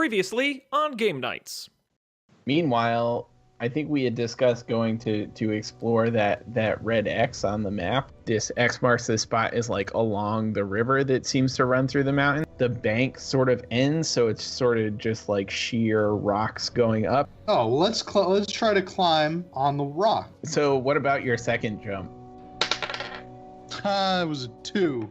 Previously on Game Nights. Meanwhile, I think we had discussed going to explore that red X on the map. This X marks the spot is like along the river that seems to run through the mountain. The bank sort of ends, so it's sort of just like sheer rocks going up. Oh, well, let's try to climb on the rock. So what about your second jump? It was a 2.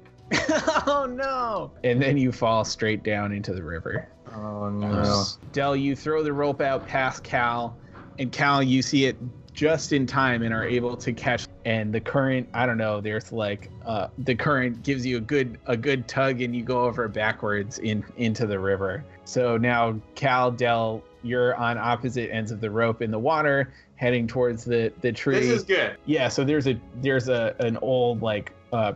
Oh no! And then you fall straight down into the river. Oh no. Del, you throw the rope out past Cal, and Cal, you see it just in time and are able to catch. And the current, I don't know, there's like the current gives you a good tug, and you go over backwards into the river. So now Cal, Del, you're on opposite ends of the rope in the water, heading towards the tree. This is good. Yeah. So there's an old like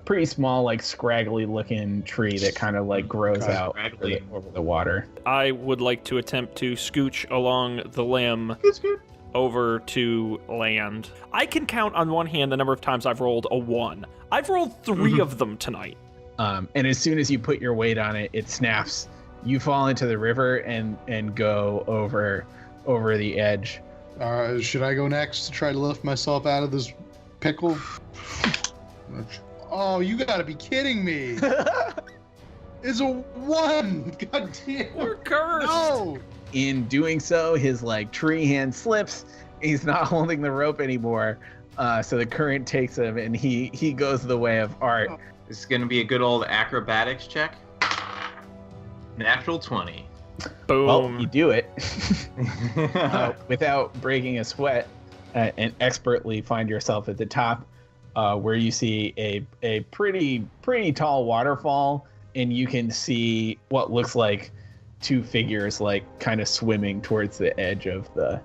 pretty small like scraggly looking tree that kind of like grows out over the water. I would like to attempt to scooch along the limb over to land. I can count on one hand the number of times I've rolled a 1. I've rolled 3 of them tonight. And as soon as you put your weight on it, it snaps. You fall into the river and go over the edge. Should I go next to try to lift myself out of this pickle? Oh, you gotta be kidding me. It's a 1. God damn. We're cursed. No. In doing so, his like tree hand slips. He's not holding the rope anymore. So the current takes him, and he goes the way of Art. This is going to be a good old acrobatics check. Natural 20. Boom. Well, you do it without breaking a sweat, and expertly find yourself at the top, where you see a pretty tall waterfall, and you can see what looks like 2 figures like kind of swimming towards the edge of the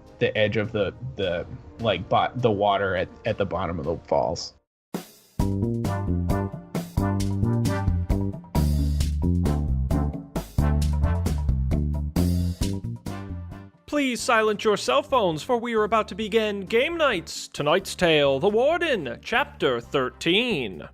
water at the bottom of the falls. Please silence your cell phones, for we are about to begin Game Nights. Tonight's tale, The Warden, Chapter 13.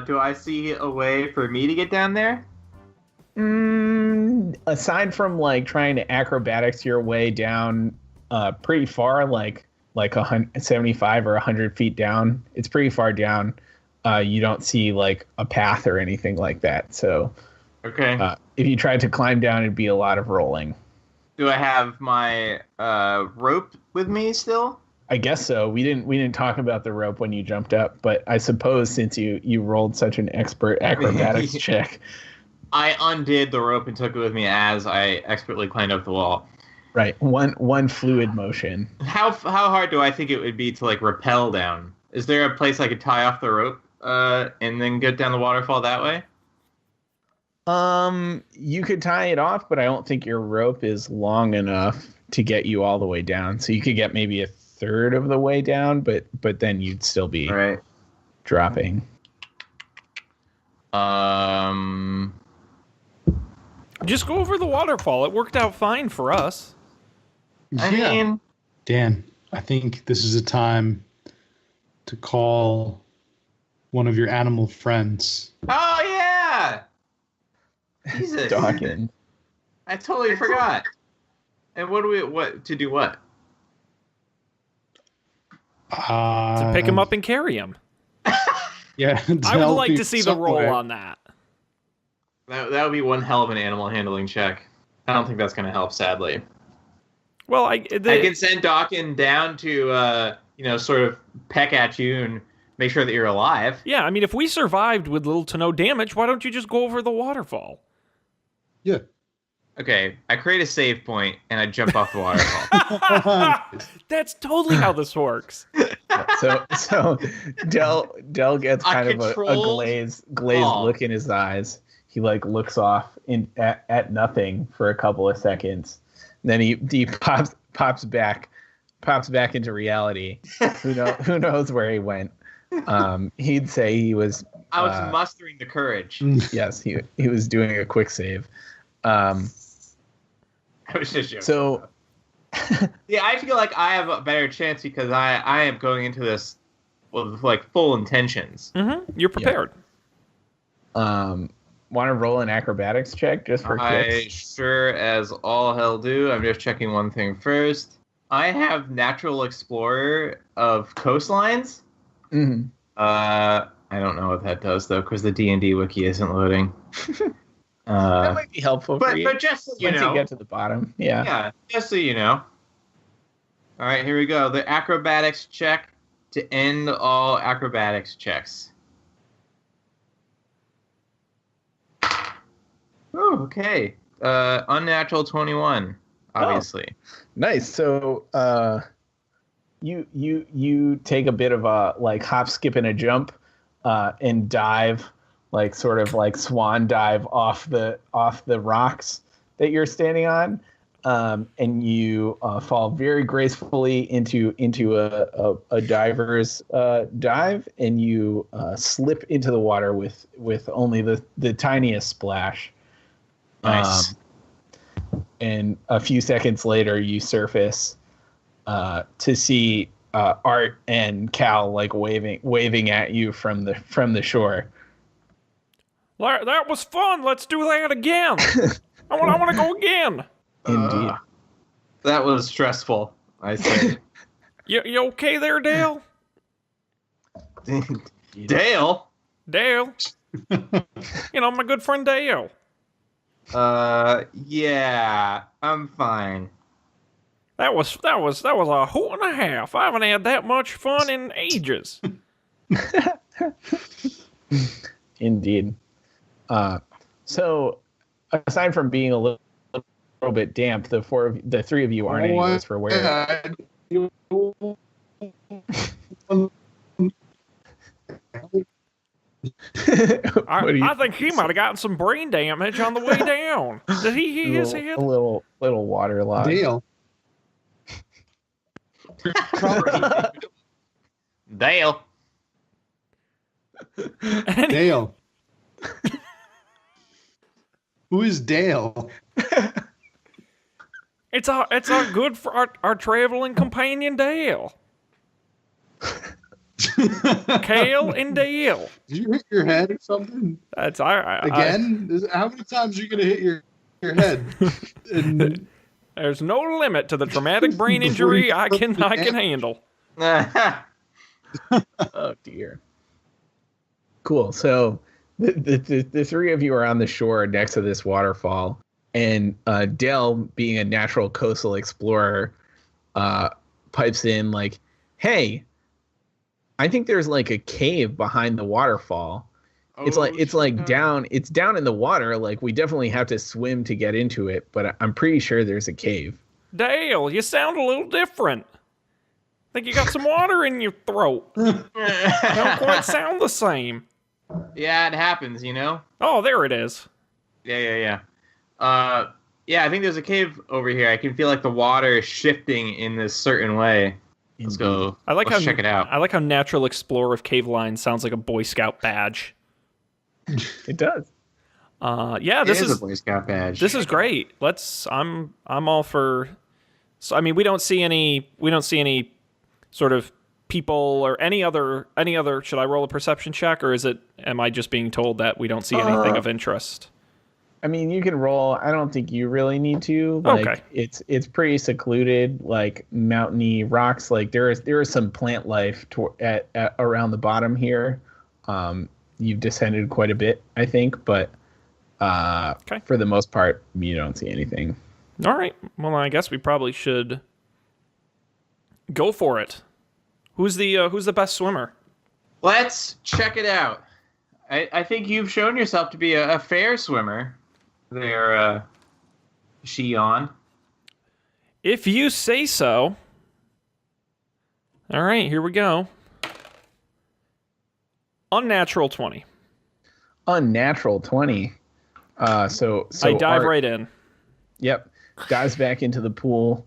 Do I see a way for me to get down there? Aside from like trying to acrobatics your way down pretty far, like 175 or 100 feet down, it's pretty far down. You don't see like a path or anything like that. So Okay. if you tried to climb down, it'd be a lot of rolling. Do I have my rope with me still? I guess so. We didn't talk about the rope when you jumped up, but I suppose since you rolled such an expert acrobatics check. I undid the rope and took it with me as I expertly climbed up the wall. Right. One fluid motion. How hard do I think it would be to like rappel down? Is there a place I could tie off the rope and then get down the waterfall that way? You could tie it off, but I don't think your rope is long enough to get you all the way down. So you could get maybe a third of the way down, but then you'd still be dropping. Just go over the waterfall. It worked out fine for us. I mean, Dan, I think this is a time to call one of your animal friends. Oh yeah! Jesus. Dawkins. I totally forgot. And what to do what? To pick him up and carry him. Yeah. I would like to see the roll on that. That would be one hell of an animal handling check. I don't think that's going to help, sadly. Well, I can send Dawkins down to, sort of peck at you and make sure that you're alive. Yeah, I mean, if we survived with little to no damage, why don't you just go over the waterfall? Yeah. Okay, I create a save point and I jump off the waterfall. That's totally how this works. So Del gets kind of a glazed look in his eyes. He like looks off at nothing for a couple of seconds. Then he pops back into reality. Who knows where he went? He'd say he was. I was mustering the courage. Yes, he was doing a quick save. I was just joking. So Yeah, I feel like I have a better chance because I am going into this with like full intentions. You're prepared. Want to roll an acrobatics check just for I kicks? sure as all hell do. I'm just checking one thing first. I have natural explorer of coastlines. Mm-hmm. I don't know what that does though, because the D&D wiki isn't loading. That might be helpful for you. But just so you once know, you get to the bottom. Yeah. yeah, just so you know. All right, here we go. The acrobatics check to end all acrobatics checks. Oh, okay. Unnatural 21, obviously. Nice. So, you take a bit of a like hop, skip, and a jump, and dive, like sort of like swan dive off the rocks that you're standing on, and you fall very gracefully into a diver's dive, and you slip into the water with only the tiniest splash. Nice. And a few seconds later, you surface to see Art and Cal like waving at you from the shore. That was fun. Let's do that again. I want to go again. Indeed. That was stressful, I say. You okay there, Dale? Dale? Dale? My good friend Dale. Yeah, I'm fine. That was a hoot and a half. I haven't had that much fun in ages. Indeed. So, aside from being a little bit damp, the three of you aren't any worse for wear. I think he might have gotten some brain damage on the way down. Did he hit his head? A little waterlogged. Dale. Dale. Dale. Who is Dale? It's our good for our traveling companion Dale. Kale and Dale. Did you hit your head or something? That's Again? How many times are you gonna hit your head? And there's no limit to the traumatic brain injury I can handle. Oh dear. Cool. So the three of you are on the shore next to this waterfall, and Dell, being a natural coastal explorer, pipes in like, "Hey, I think there's like a cave behind the waterfall. It's down in the water. Like we definitely have to swim to get into it, but I'm pretty sure there's a cave." Dale, you sound a little different. Think you got some water in your throat. You don't quite sound the same. Yeah, it happens, you know? Oh, there it is. Yeah. Yeah, I think there's a cave over here. I can feel like the water is shifting in this certain way. Let's go. Let's check it out. I like how Natural Explorer of Cave Line sounds like a Boy Scout badge. It does. Yeah, this is a Boy Scout badge. This is great. I'm all for. So I mean, we don't see any sort of people or any other. Should I roll a perception check, or am I just being told that we don't see anything of interest? I mean, you can roll. I don't think you really need to. Like, okay. It's pretty secluded, like mountainy rocks. Like there is some plant life at around the bottom here. You've descended quite a bit, I think, but okay. For the most part, you don't see anything. All right. Well, I guess we probably should go for it. Who's the best swimmer? Let's check it out. I think you've shown yourself to be a fair swimmer there, Shion. If you say so. All right, here we go. Unnatural 20. Unnatural 20. So I dive right in. Yep. Dives back into the pool.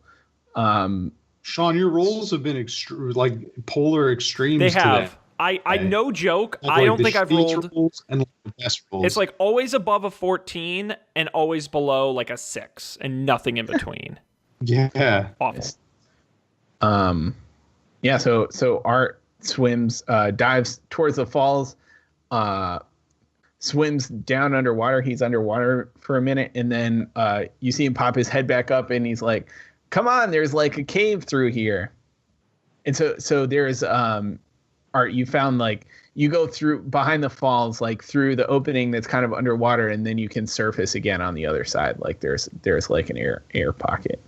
Sean, your rolls have been polar extremes. They have. Today. I no joke. Like I don't think I've rolled. And like the best rolls. It's like always above a 14 and always below like a 6 and nothing in between. Yeah. Awful. Yeah. So Art swims, dives towards the falls, swims down underwater. He's underwater for a minute, and then you see him pop his head back up, and he's like, "Come on, there's like a cave through here." And so there's Art. You found like you go through behind the falls, like through the opening that's kind of underwater, and then you can surface again on the other side. Like there's like an air pocket.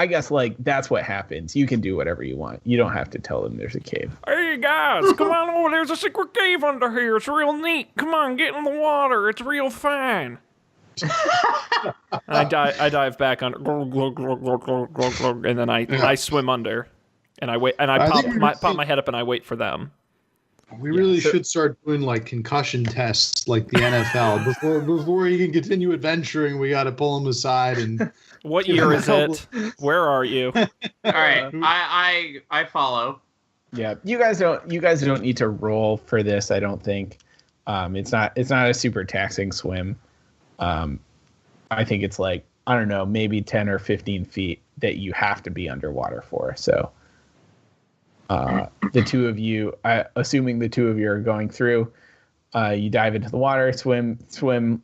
I guess like that's what happens. You can do whatever you want. You don't have to tell them there's a cave. Hey guys, come on over. There's a secret cave under here. It's real neat. Come on, get in the water. It's real fine. I dive back under, and then I swim under, and I wait, and I pop my head up, and I wait for them. We really should start doing like concussion tests like the NFL. Before he can continue adventuring, we got to pull him aside and. What year is it? Where are you? All right, I follow. Yeah, you guys don't need to roll for this. I don't think. It's not a super taxing swim. I think it's like, I don't know, maybe 10 or 15 feet that you have to be underwater for. So the two of you, assuming the two of you are going through, you dive into the water, swim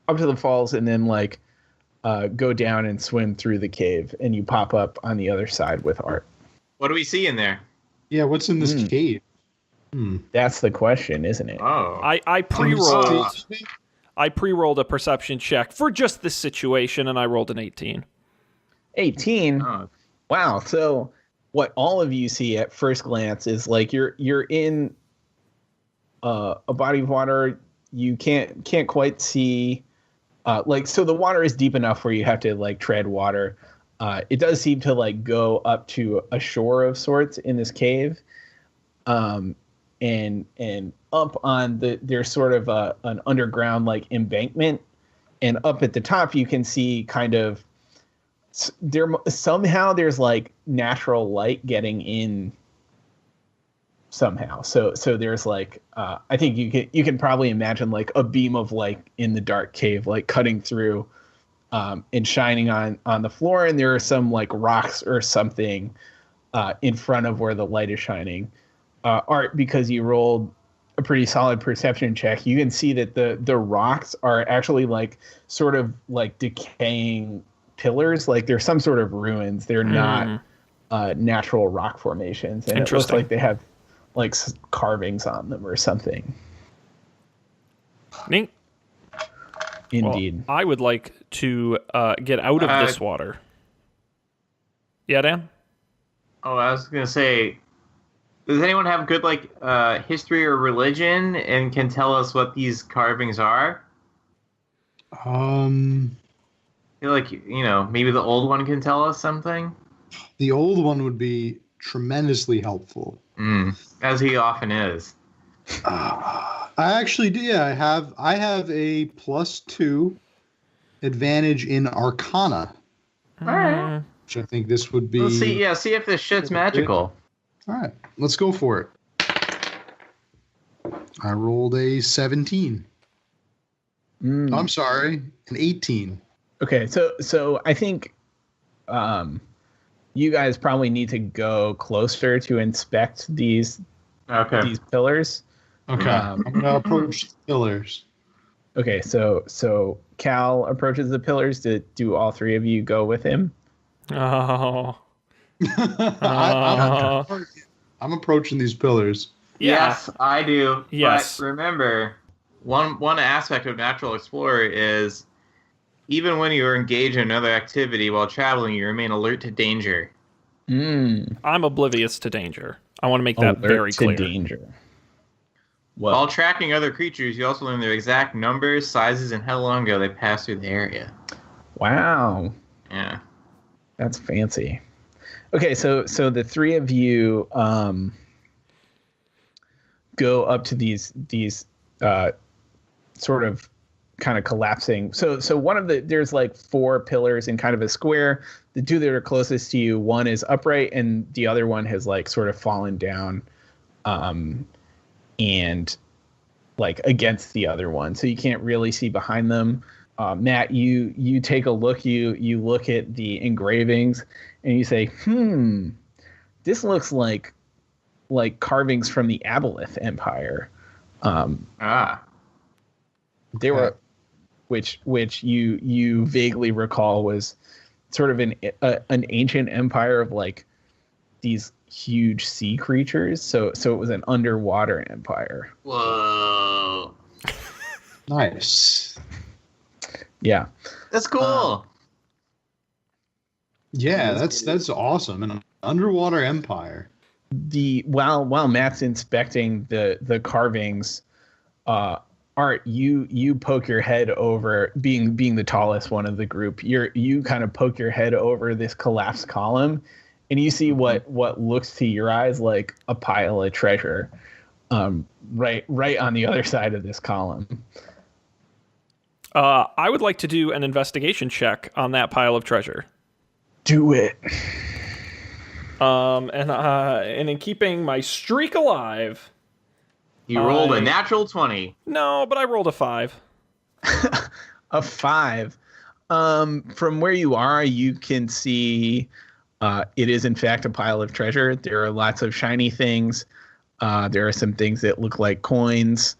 up to the falls, and then like go down and swim through the cave, and you pop up on the other side with Art. What do we see in there? Yeah, what's in this cave? That's the question, isn't it? Oh, I pre-rolled a perception check for just this situation, and I rolled an 18. 18? Oh. Wow. So what all of you see at first glance is like you're in a body of water. You can't quite see so the water is deep enough where you have to like tread water. It does seem to like go up to a shore of sorts in this cave. And up on there's sort of an underground like embankment, and up at the top you can see kind of there's like natural light getting in somehow. So there's like I think you can probably imagine like a beam of light in the dark cave like cutting through and shining on the floor, and there are some like rocks or something in front of where the light is shining. Art, because you rolled a pretty solid perception check, you can see that the rocks are actually like sort of like decaying pillars. Like they're some sort of ruins. They're not natural rock formations, and it looks like they have like carvings on them or something. Neat. Indeed. Well, I would like to get out of this water. Yeah, Dan? Oh, I was gonna say, does anyone have good like history or religion and can tell us what these carvings are? I feel like, maybe the old one can tell us something. The old one would be tremendously helpful. As he often is. I actually do. Yeah, I have a +2 advantage in Arcana. All right. Which I think this would be. Let's see. Yeah, see if this shit's magical. All right, let's go for it. I rolled a 17. I'm sorry, an 18. Okay, so I think you guys probably need to go closer to inspect these pillars. Okay, I'm gonna approach the pillars. Okay, so Cal approaches the pillars. Do all three of you go with him? Oh. I'm approaching these pillars. Yes, I do. Yes. But remember, one aspect of Natural Explorer is even when you engage in another activity while traveling, you remain alert to danger. I'm oblivious to danger. I want to make that very clear. To danger. Well, while tracking other creatures, you also learn their exact numbers, sizes, and how long ago they passed through the area. Wow. Yeah. That's fancy. Okay, so the three of you go up to these sort of kind of collapsing. So one of there's like 4 pillars in kind of a square. The 2 that are closest to you, one is upright and the other one has like sort of fallen down and like against the other one. So you can't really see behind them. Matt, you take a look. You look at the engravings, and you say, this looks like carvings from the Aboleth Empire. They were, which you vaguely recall was sort of an ancient empire of like these huge sea creatures. So it was an underwater empire. Whoa. Nice. Yeah. That's cool. Yeah, that's awesome. An underwater empire. While Matt's inspecting the carvings, Art, you poke your head over, being the tallest one of the group. You kind of poke your head over this collapsed column, and you see what looks to your eyes like a pile of treasure, right on the other side of this column. I would like to do an investigation check on that pile of treasure. Do it. And in keeping my streak alive, you rolled a natural 20. No, but I rolled a 5. A 5. From where you are, you can see it is in fact a pile of treasure. There are lots of shiny things. There are some things that look like coins.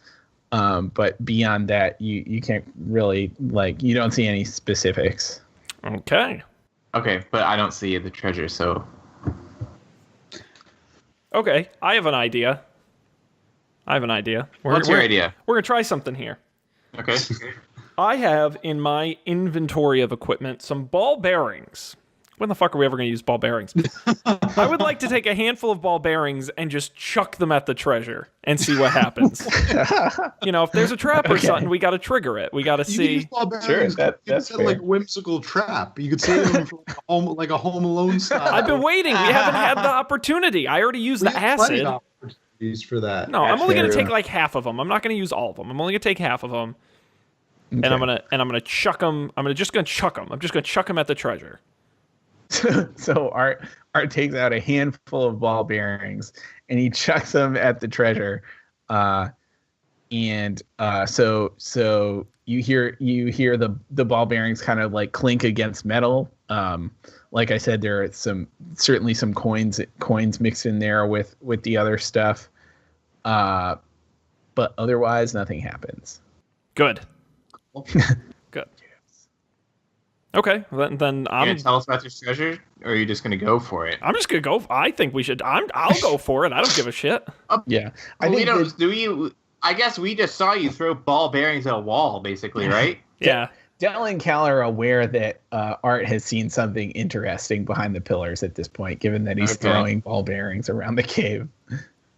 But beyond that, you can't really, you don't see any specifics. Okay, but I don't see the treasure, so... Okay, I have an idea. What's your idea? We're going to try something here. Okay. I have in my inventory of equipment some ball bearings. When the fuck are we ever going to use ball bearings? I would like to take a handful of ball bearings and just chuck them at the treasure and see what happens. If there's a trap or something, we got to trigger it. We got to see. Sure, that's fair. Like whimsical trap. You could save them from like a Home Alone style. I've been waiting. We haven't had the opportunity. I already used the acid. For that. No, I'm only going to take like half of them. I'm not going to use all of them. I'm only going to take half of them. Okay. And I'm gonna chuck them. I'm just going to chuck them. I'm just going to chuck them at the treasure. So Art takes out a handful of ball bearings and he chucks them at the treasure, so you hear the ball bearings kind of like clink against metal. Like I said, there are certainly some coins mixed in there with the other stuff, but otherwise nothing happens. Good. Good. Okay, then I'm gonna tell us about your treasure, or are you just gonna go for it? I'm just gonna go. I think we should. I'll go for it. I don't give a shit. Yeah, I guess we just saw you throw ball bearings at a wall, basically, right? Yeah. Dell and Cal are aware that Art has seen something interesting behind the pillars at this point, given that he's throwing ball bearings around the cave.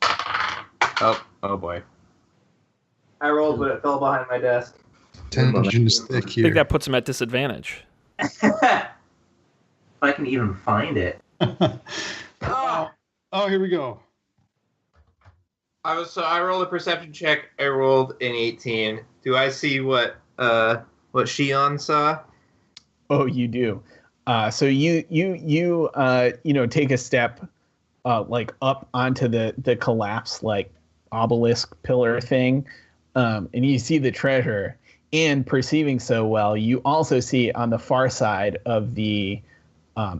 Oh boy! I rolled, but it fell behind my desk. Tension's thick here. I think that puts him at disadvantage. If I can even find it. Oh, here we go. I rolled a perception check. I rolled an 18. Do I see what Shion saw? Oh, you do. So you take a step up onto the collapsed obelisk pillar thing, and you see the treasure. And perceiving so well, you also see on the far side of the.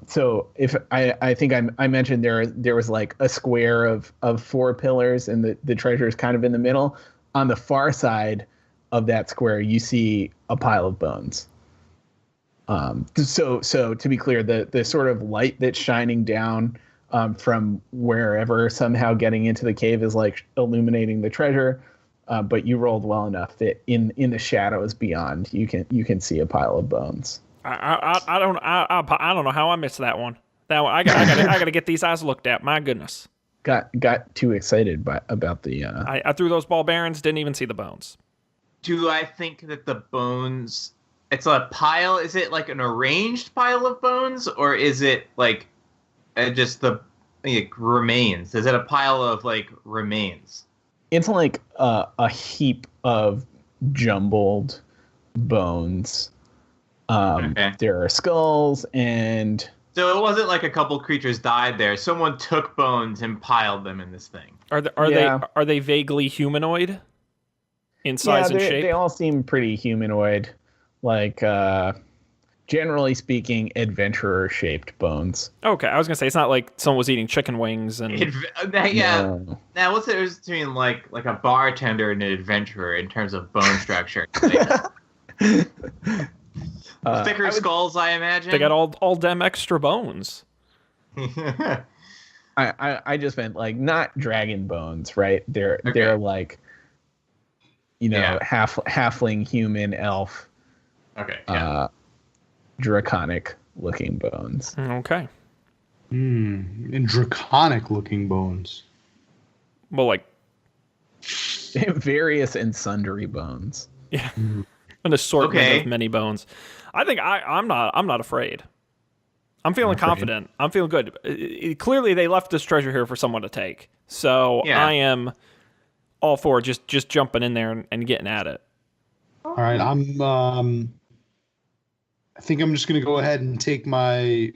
So if I think I mentioned there was like a square of 4 pillars, and the treasure is kind of in the middle. On the far side of that square, you see a pile of bones. So to be clear, the sort of light that's shining down from wherever somehow getting into the cave is like illuminating the treasure. But you rolled well enough that in the shadows beyond, you can see a pile of bones. I don't know how I missed that one. I gotta get these eyes looked at. My goodness. Got too excited about the. I threw those ball bearings. Didn't even see the bones. Do I think that the bones? It's a pile. Is it like an arranged pile of bones, or is it like just the remains? Is it a pile of remains? It's like a heap of jumbled bones. There are skulls and. So it wasn't like a couple creatures died there. Someone took bones and piled them in this thing. Are they vaguely humanoid in size and shape? They all seem pretty humanoid. like generally speaking, adventurer-shaped bones. Okay, I was gonna say it's not like someone was eating chicken wings and Yeah. No. Now, what's the difference between like a bartender and an adventurer in terms of bone structure? Like, thicker skulls, I imagine. they got all them extra bones. I just meant like not dragon bones, right? They're like, halfling, human, elf, Okay. Yeah. draconic looking bones. Okay. And draconic looking bones. Well, like Various and sundry bones. yeah, an assortment Okay. of many bones. I think I'm not afraid. I'm feeling confident. I'm feeling good. Clearly, they left this treasure here for someone to take. So Yeah. I am all for just jumping in there and getting at it. All right, I think I'm just gonna go ahead and take my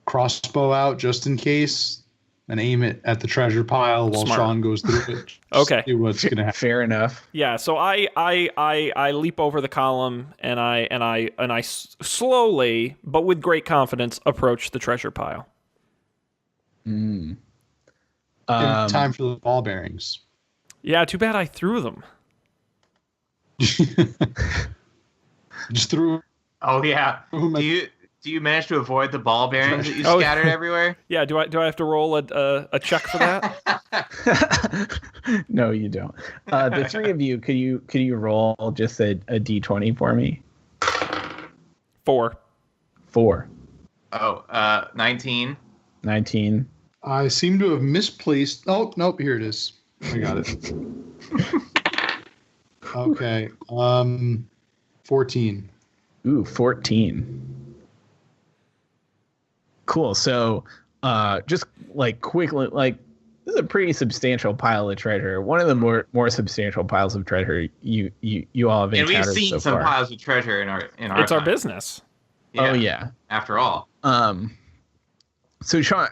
crossbow out just in case, and aim it at the treasure pile while Smart. Sean goes through it. Just Okay. see what's gonna happen. Fair enough. Yeah. So I leap over the column and I slowly but with great confidence approach the treasure pile. And time for the ball bearings. Yeah. Too bad I threw them. Just threw. Oh yeah. Oh, my- Do you manage to avoid the ball bearings that you Oh, scattered everywhere? Yeah. Do I have to roll a check for that? No, you don't. The three of you, could you roll just a d20 for me? 4. 4. Oh, 19. 19. I seem to have misplaced. Oh nope, here it is. I got it. Okay. 14. Ooh, 14. Cool. So, just like quickly, like this is a pretty substantial pile of treasure. One of the more substantial piles of treasure you all have And we've encountered seen so some far. piles of treasure in our It's our time. business. Oh yeah. After all. So Sean,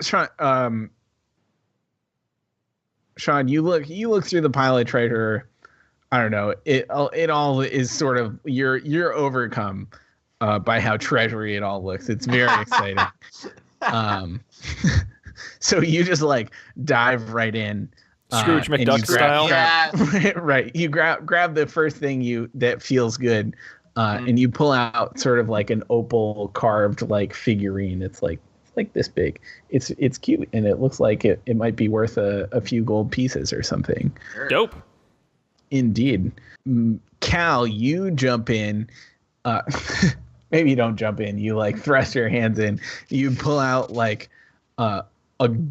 you look through the pile of treasure. I don't know. It all is sort of you're overcome by how treasury it all looks. It's very exciting. So you just like dive right in. Scrooge and you McDuck style. Yeah. Right. You grab the first thing that feels good, and you pull out sort of like an opal carved like figurine. It's like this big. It's cute, and it looks like it might be worth a few gold pieces or something. Sure. Dope. Indeed. Cal, you jump in. Maybe you don't jump in. You like thrust your hands in. You pull out like a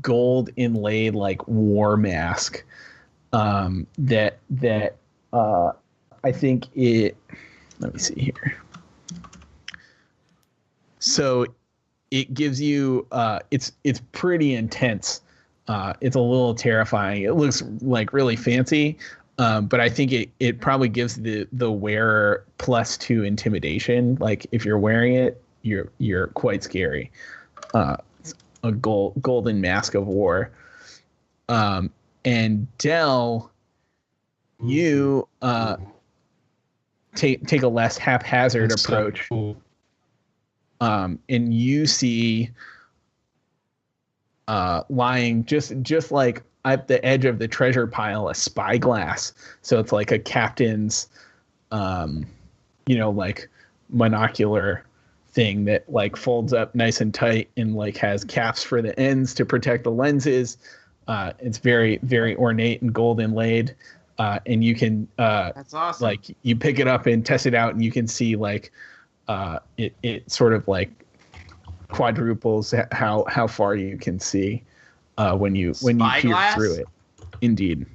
gold inlaid like war mask. That I think it. Let me see here. So it gives you. It's pretty intense. It's a little terrifying. It looks like really fancy. But I think it probably gives the wearer +2 intimidation. Like if you're wearing it, you're quite scary. It's a golden mask of war. And Dell, you take a less haphazard approach. And you see lying just like at the edge of the treasure pile, a spyglass. So it's like a captain's, like monocular thing that like folds up nice and tight and like has caps for the ends to protect the lenses. It's very, very ornate and gold inlaid. And you can, That's awesome. like you pick it up and test it out and you can see like, it sort of like quadruples how far you can see. When you peer Spyglass? through it. Indeed.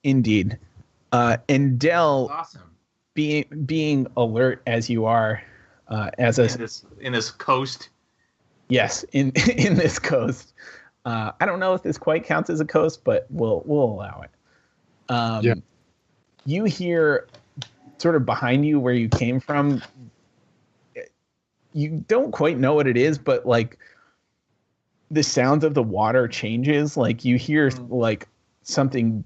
And Dell, That's awesome. being alert as you are, as a In this coast. yes, in this coast. I don't know if this quite counts as a coast, but we'll allow it. Yeah. You hear sort of behind you where you came from. You don't quite know what it is, but like the sounds of the water changes. Like you hear like something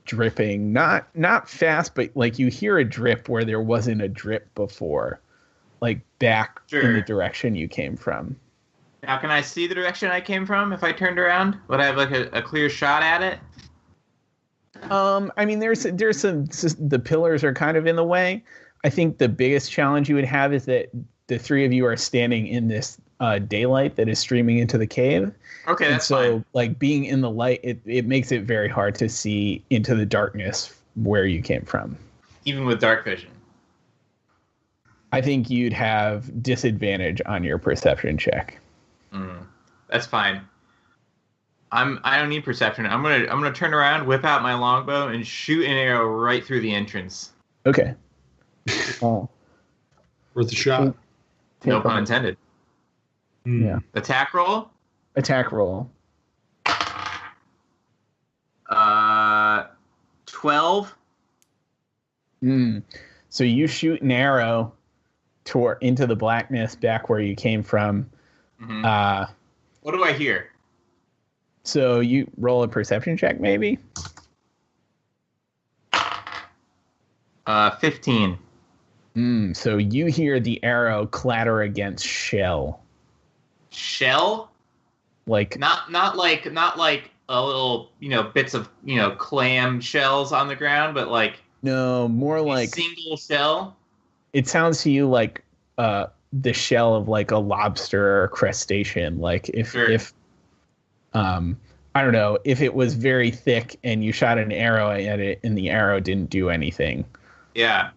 dripping, not fast, but like you hear a drip where there wasn't a drip before, like back in the direction you came from. Now, can I see the direction I came from if I turned around? Would I have like a clear shot at it? I mean, there's some, the pillars are kind of in the way. I think the biggest challenge you would have is that the three of you are standing in this daylight that is streaming into the cave. Okay, that's so fine. like being in the light, it makes it very hard to see into the darkness where you came from. Even with dark vision. I think you'd have disadvantage on your perception check. That's fine. I don't need perception. I'm gonna turn around, whip out my longbow, and shoot an arrow right through the entrance. Okay. Oh. Worth a shot. No pun intended. Yeah. Attack roll. Attack roll. 12. So you shoot an arrow into the blackness back where you came from. Mm-hmm. What do I hear? So you roll a perception check, maybe? 15. So you hear the arrow clatter against shell. Shell? Like not like a little, bits of, clam shells on the ground, but like no, more like single shell. It sounds to you like the shell of like a lobster or crustacean. Like if I don't know, if it was very thick and you shot an arrow at it and the arrow didn't do anything. Yeah.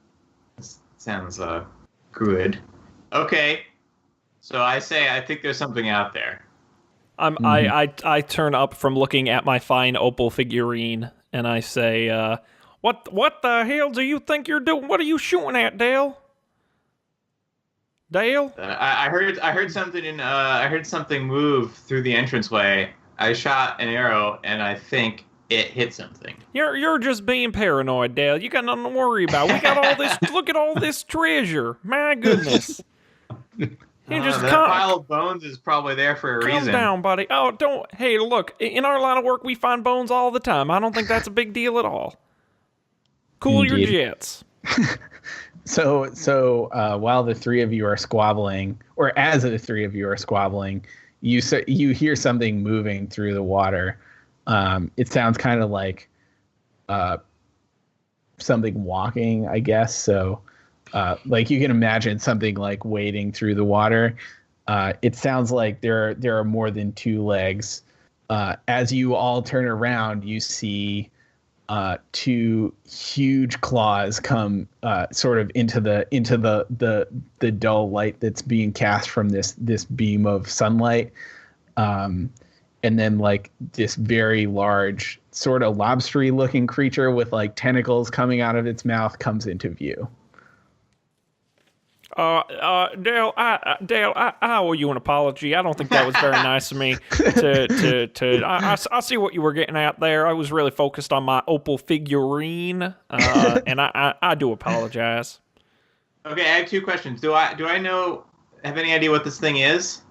Sounds good. Okay. So I think there's something out there. I turn up from looking at my fine opal figurine and I say, what the hell do you think you're doing? What are you shooting at, Dale? Dale? I heard something I heard something move through the entranceway. I shot an arrow and I think it hit something. You're just being paranoid, Dale. You got nothing to worry about. We got all this. Look at all this treasure. My goodness. That pile of bones is probably there for a reason. Calm down, buddy. Oh, don't. Hey, look. In our line of work, we find bones all the time. I don't think that's a big deal at all. Cool Indeed. your jets. So while the three of you are squabbling, or as the three of you are squabbling, you hear something moving through the water. It sounds kind of like something walking, I guess. So, like you can imagine something like wading through the water. It sounds like there are more than two legs. As you all turn around, you see two huge claws come sort of into the dull light that's being cast from this beam of sunlight. And then like this very large sort of lobstery looking creature with like tentacles coming out of its mouth comes into view. Dale, I owe you an apology. I don't think that was very nice of me I see what you were getting at there. I was really focused on my opal figurine, and I do apologize. Okay, I have two questions. Do I have any idea what this thing is?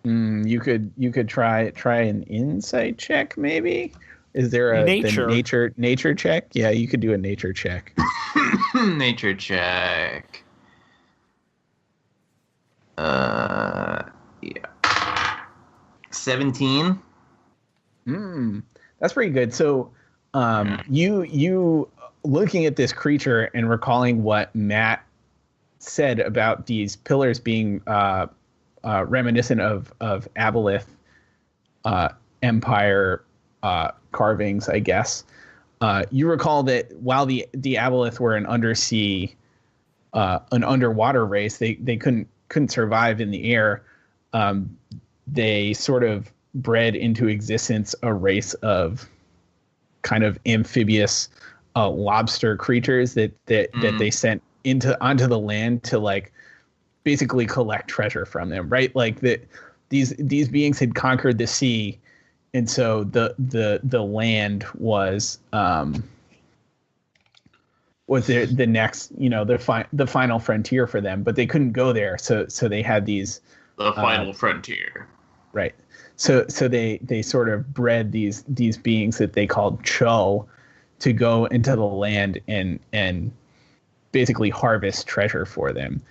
You could try an insight check, maybe. Is there a nature check? Yeah, you could do a nature check. Nature check. Yeah. 17. That's pretty good. So, you looking at this creature and recalling what Matt said about these pillars being reminiscent of Aboleth Empire carvings, I guess. You recall that while the Aboleth were an underwater race, they couldn't survive in the air. They sort of bred into existence a race of kind of amphibious lobster creatures that they sent onto the land to like basically collect treasure from them, right? Like that these beings had conquered the sea, and so the land was the next, the final frontier for them, but they couldn't go there, so they had these final frontier, right? So they sort of bred these beings that they called Cho to go into the land and basically harvest treasure for them.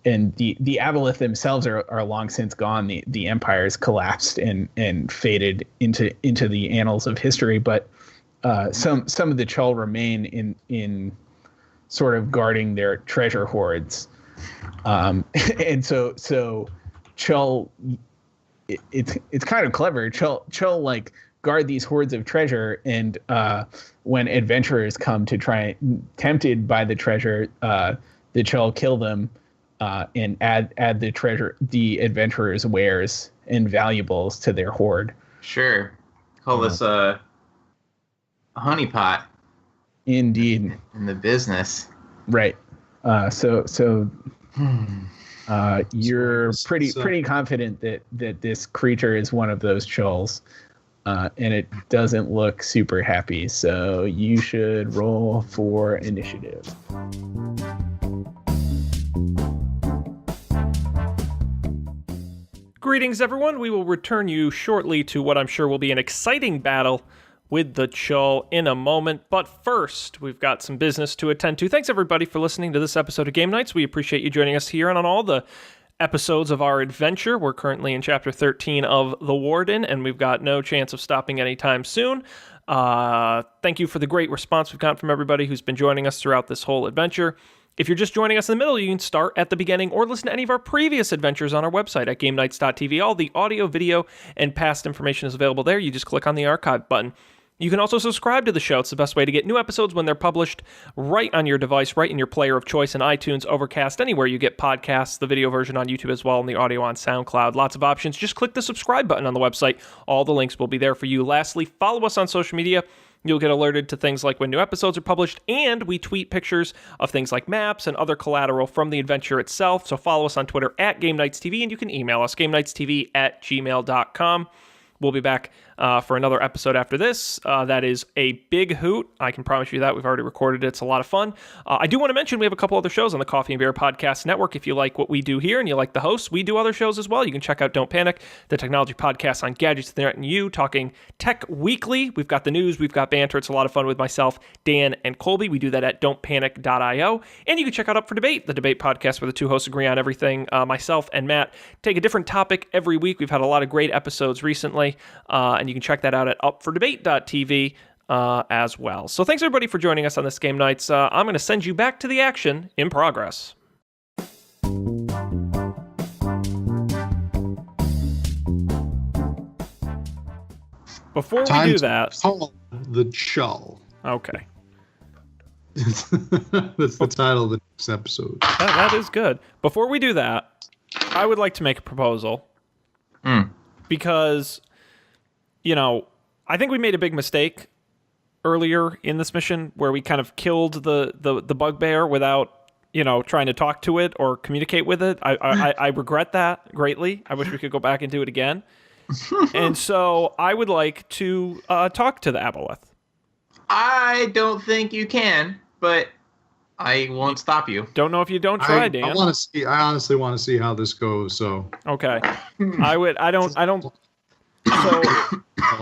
And the aboleth themselves are long since gone. The empires collapsed and faded into the annals of history. But some of the Chul remain in sort of guarding their treasure hoards. And so Chul, it's kind of clever. Chul like guard these hoards of treasure, and when adventurers come to try, tempted by the treasure, the Chul kill them. And add the adventurers' wares and valuables to their hoard. Sure. Call this a honeypot. Indeed. In the business. Right. So you're pretty confident that this creature is one of those Chuls, and it doesn't look super happy. So you should roll for initiative. Greetings, everyone. We will return you shortly to what I'm sure will be an exciting battle with the Chul in a moment. But first, we've got some business to attend to. Thanks, everybody, for listening to this episode of Game Nights. We appreciate you joining us here and on all the episodes of our adventure. We're currently in Chapter 13 of The Warden, and we've got no chance of stopping anytime soon. Thank you for the great response we've gotten from everybody who's been joining us throughout this whole adventure. If you're just joining us in the middle, you can start at the beginning or listen to any of our previous adventures on our website at GameNights.tv. All the audio, video, and past information is available there. You just click on the archive button. You can also subscribe to the show. It's the best way to get new episodes when they're published right on your device, right in your player of choice in iTunes, Overcast, anywhere you get podcasts, the video version on YouTube as well, and the audio on SoundCloud. Lots of options. Just click the subscribe button on the website. All the links will be there for you. Lastly, follow us on social media. You'll get alerted to things like when new episodes are published, and we tweet pictures of things like maps and other collateral from the adventure itself. So follow us on Twitter at GameNightsTV, and you can email us, GameNightsTV@gmail.com. We'll be back for another episode after this. That is a big hoot. I can promise you that. We've already recorded it. It's a lot of fun. I do want to mention we have a couple other shows on the Coffee and Beer Podcast Network. If you like what we do here and you like the hosts, we do other shows as well. You can check out Don't Panic, the technology podcast on gadgets, the internet, and you, talking tech weekly. We've got the news. We've got banter. It's a lot of fun with myself, Dan, and Colby. We do that at don'tpanic.io. And you can check out Up for Debate, the debate podcast where the two hosts agree on everything. Myself and Matt take a different topic every week. We've had a lot of great episodes recently, and you can check that out at upfordebate.tv as well. So thanks, everybody, for joining us on this Game Nights. I'm going to send you back to the action in progress. Before we do that... Call the Chul. Okay. That's the title of the next episode. That is good. Before we do that, I would like to make a proposal. Because... You know, I think we made a big mistake earlier in this mission where we kind of killed the bugbear without, trying to talk to it or communicate with it. I regret that greatly. I wish we could go back and do it again. And so I would like to talk to the aboleth. I don't think you can, but I won't stop you. Don't know if you don't try, Dan. I honestly want to see how this goes. So okay, I don't. So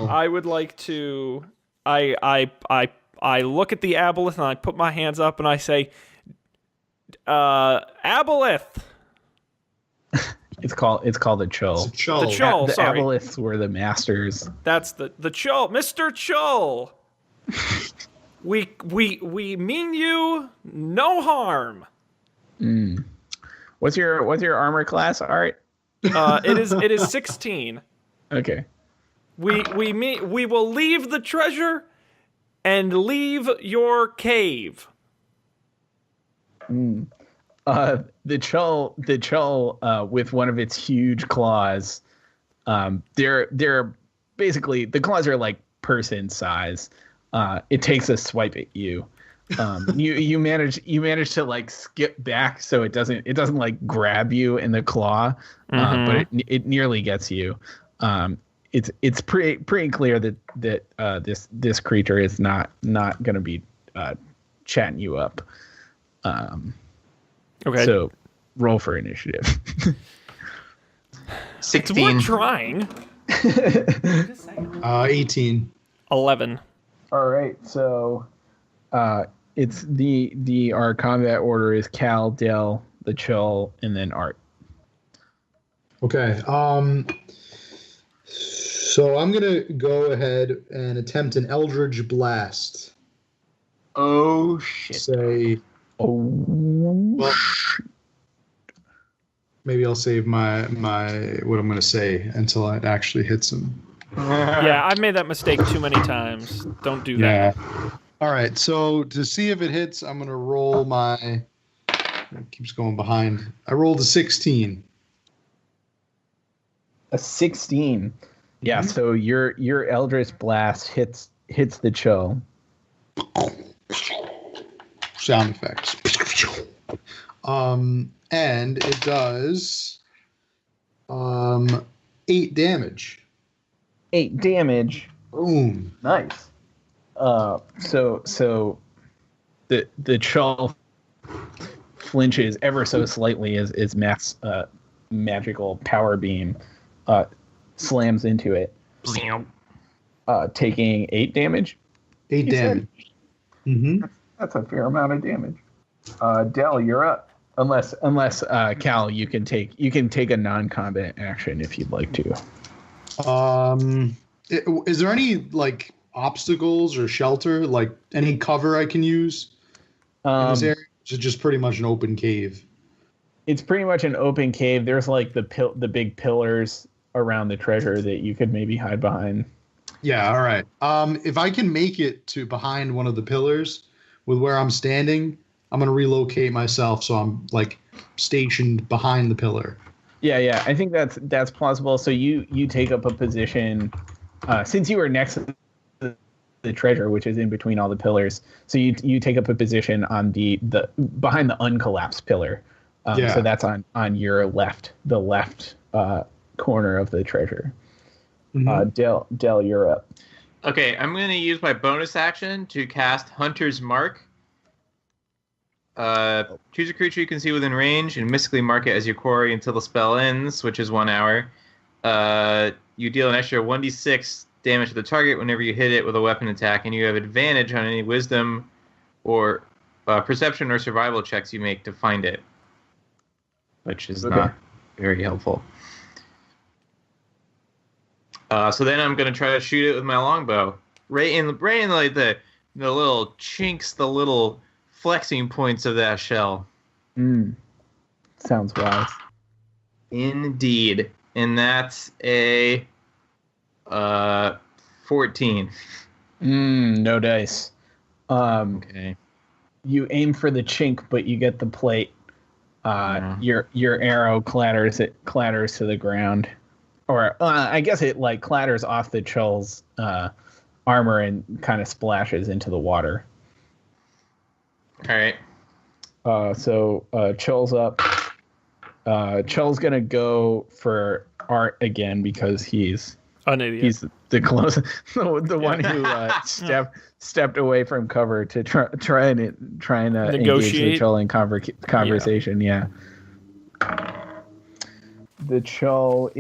I would like to. I look at the aboleth and I put my hands up and I say, aboleth. It's called a Chul. It's a Chul. The Chul. The Sorry, aboleths were the masters. that's the Chul, Mr. Chul. We mean you no harm. What's your armor class, Art? It is 16. Okay. We will leave the treasure and leave your cave. The Chul, with one of its huge claws, they're basically, the claws are like person size. It takes a swipe at you. You manage to like skip back so it doesn't like grab you in the claw, but it nearly gets you. It's pretty clear that this creature is not going to be chatting you up. Okay. So roll for initiative. 16. We're trying. 18. 11. All right, so it's our combat order is Cal, Del, the Chill, and then Art. Okay. So I'm gonna go ahead and attempt an Eldritch Blast. Oh shit! Say, well, maybe I'll save my what I'm gonna say until it actually hits him. Yeah, I've made that mistake too many times. Don't do that. All right. So to see if it hits, I'm gonna roll my. It keeps going behind. I rolled a 16. A 16. Yeah. Mhm. So your Eldritch Blast hits the Chill. Sound effects. And it does 8 damage. 8 damage. Boom. Nice. So the Chill flinches ever so slightly as Matt's magical power beam slams into it, taking 8 damage. 8 damage. Mm-hmm. That's a fair amount of damage. Del, you're up. Unless Cal, you can take a non-combat action if you'd like to. Is there any like obstacles or shelter, like any cover I can use in this area? Is it just pretty much an open cave? It's pretty much an open cave. There's like the big pillars around the treasure that you could maybe hide behind. Yeah, all right. If I can make it to behind one of the pillars with where I'm standing, I'm gonna relocate myself so I'm like stationed behind the pillar. Yeah. I think that's plausible. So you take up a position since you were next to the treasure, which is in between all the pillars. So you take up a position on the behind the uncollapsed pillar. So that's on your left, the left corner of the treasure. Mm-hmm. Del, you're up. Okay, I'm going to use my bonus action to cast Hunter's Mark. Choose a creature you can see within range and mystically mark it as your quarry until the spell ends, which is 1 hour. You deal an extra 1d6 damage to the target whenever you hit it with a weapon attack, and you have advantage on any wisdom or perception or survival checks you make to find it, which is not very helpful. So then I'm going to try to shoot it with my longbow. Right in like the little chinks, the little flexing points of that shell. Sounds wise. Indeed. And that's a 14. No dice. Okay. You aim for the chink, but you get the plate. Your arrow clatters to the ground. Or I guess it like clatters off the Chill's armor and kind of splashes into the water. All right. So Chill's up. Chill's gonna go for Art again because he's An idiot. he's the closest, the one who stepped away from cover to try and engage the Chill in conversation. Yeah. The Chill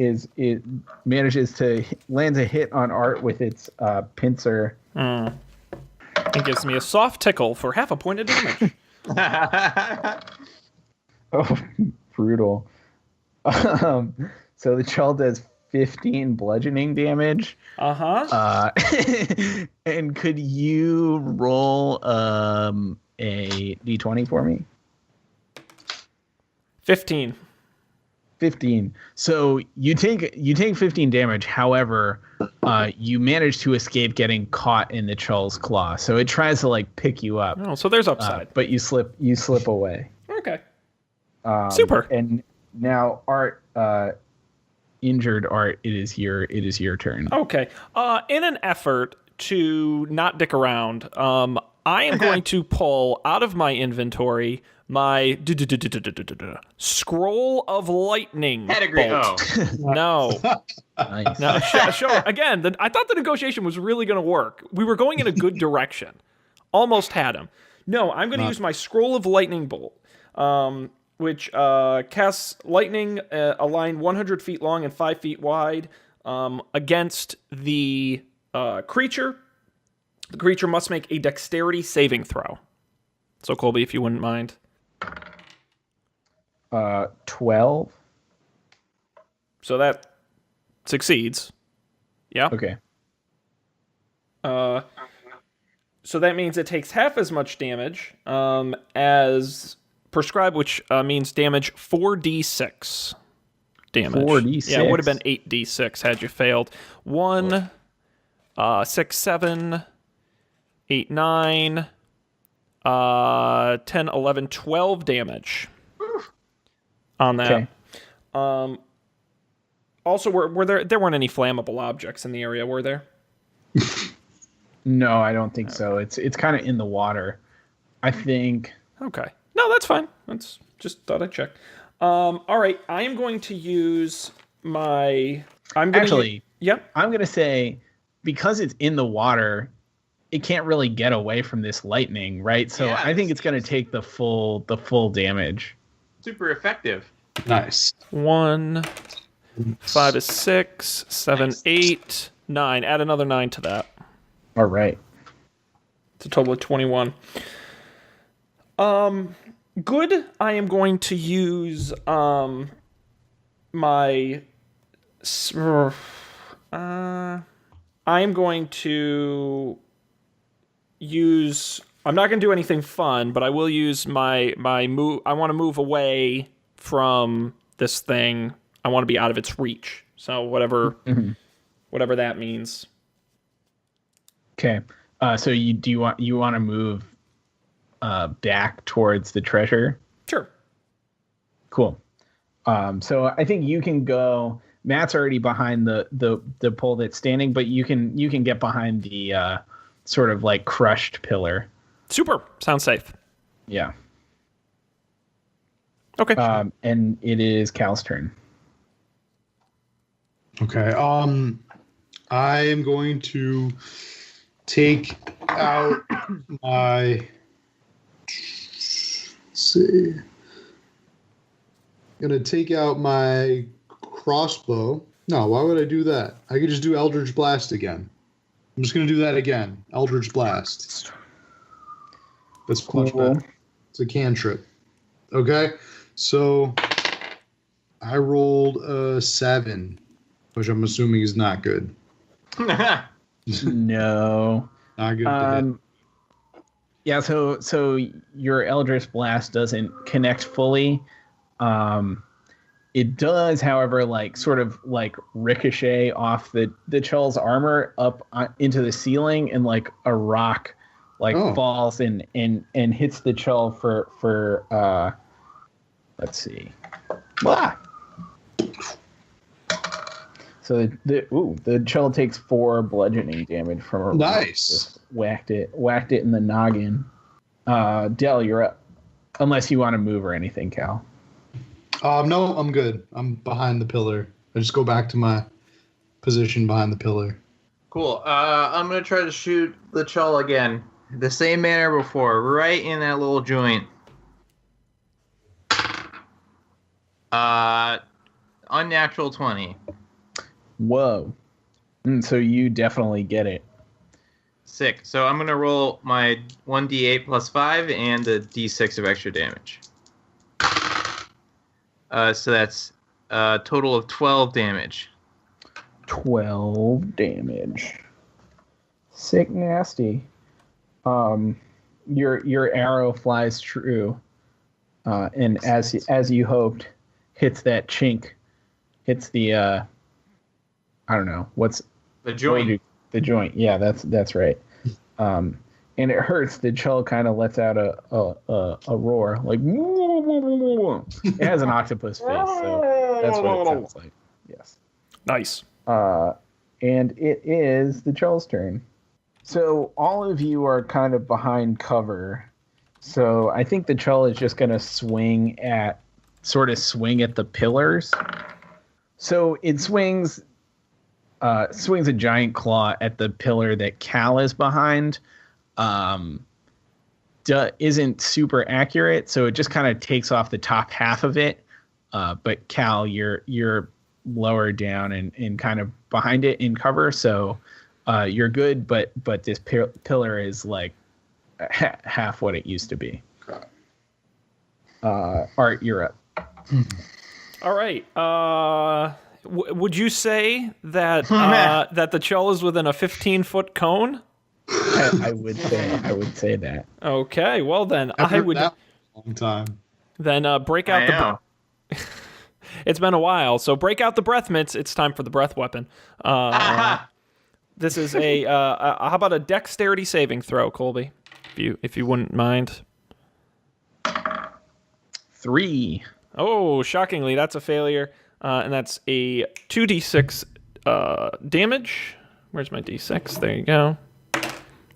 manages to lands a hit on Art with its pincer. It gives me a soft tickle for half a point of damage. Oh, brutal. So the Chill does 15 bludgeoning damage. And could you roll a d20 for me? 15. 15. So you take 15 damage. However, you manage to escape getting caught in the Chill's claw. So it tries to like pick you up. Oh, so there's upside. But you slip away. Okay. Super. And now Art, injured Art, it is your turn. Okay. In an effort to not dick around, I am going to pull out of my inventory my scroll of lightning. Pedigree. Bolt. No. Nice. No. Show again. I thought the negotiation was really going to work. We were going in a good direction. Almost had him. No, I'm going to use my scroll of lightning bolt, which casts lightning a line 100 feet long and 5 feet wide against the creature. The creature must make a dexterity saving throw. So, Colby, if you wouldn't mind. 12. So that succeeds. Yeah. Okay. So that means it takes half as much damage as prescribed, which means damage 4d6 damage. 4d6? Yeah, it would have been 8d6 had you failed. 1, 6, 7, 8, 9, 10, 11, 12 damage on that. Okay. Also, were there weren't any flammable objects in the area, were there? No, I don't think so. It's kind of in the water. I think. Okay. No, that's fine. That's just thought I'd check. All right. I am going to use my. I'm gonna say because it's in the water, it can't really get away from this lightning, right? So Yeah, I think it's gonna take the full damage. Super effective. Nice. 1, 5 is 6, 7, 8, 9. Add another 9 to that. All right. It's a total of 21. Good. I am going to use my. I am going to use. I'm not going to do anything fun, but I will use my move. I want to move away from this thing. I want to be out of its reach. So whatever that means. Okay. So you want to move back towards the treasure? Sure. Cool. So I think you can go. Matt's already behind the pole that's standing, but you can get behind the sort of like crushed pillar. Super. Sounds safe. Yeah. Okay. And it is Cal's turn. Okay. I am going to take out my. Let's see. I'm gonna take out my crossbow. No, why would I do that? I could just do Eldritch Blast again. I'm just gonna do that again. Eldritch Blast. That's much better. It's a cantrip. Okay, so I rolled a 7, which I'm assuming is not good. No. Not good. To hit. Yeah, so your Eldritch Blast doesn't connect fully. It does, however, like sort of like ricochet off the Chull's armor up into the ceiling, and like a rock falls and hits the Chull for let's see. Blah! So the Chull takes 4 bludgeoning damage from a rock. Nice. Just whacked it in the noggin. Del, you're up. Unless you want to move or anything, Cal. No, I'm good. I'm behind the pillar. I just go back to my position behind the pillar. Cool. I'm going to try to shoot the Chull again. The same manner before, right in that little joint. Unnatural 20. Whoa. So you definitely get it. Sick. So I'm going to roll my 1d8 plus 5 and a d6 of extra damage. So that's a total of 12 damage. 12 damage. Sick nasty. Your arrow flies true, and as you hoped, hits that chink. Hits the I don't know what's the joint. The joint. Yeah, that's right. And it hurts. The Chull kind of lets out a roar, like it has an octopus face, so that's what it sounds like. Yes. Nice. And it is the Chull's turn. So all of you are kind of behind cover. So I think the Chull is just going to swing at the pillars. So it swings a giant claw at the pillar that Cal is behind. Isn't super accurate, so it just kind of takes off the top half of it. But Cal, you're lower down and kind of behind it in cover, so you're good, but this pillar is like half what it used to be. Art, you're up. All right. Would you say that that the Chell is within a 15-foot cone? I would say that. Okay. Well, then After I would. that long time. Then break out I know. It's been a while, so break out the breath mints. It's time for the breath weapon. This is a how about a dexterity saving throw, Colby, if you wouldn't mind. 3. Oh, shockingly, that's a failure, and that's a 2d6 damage. Where's my d6? There you go.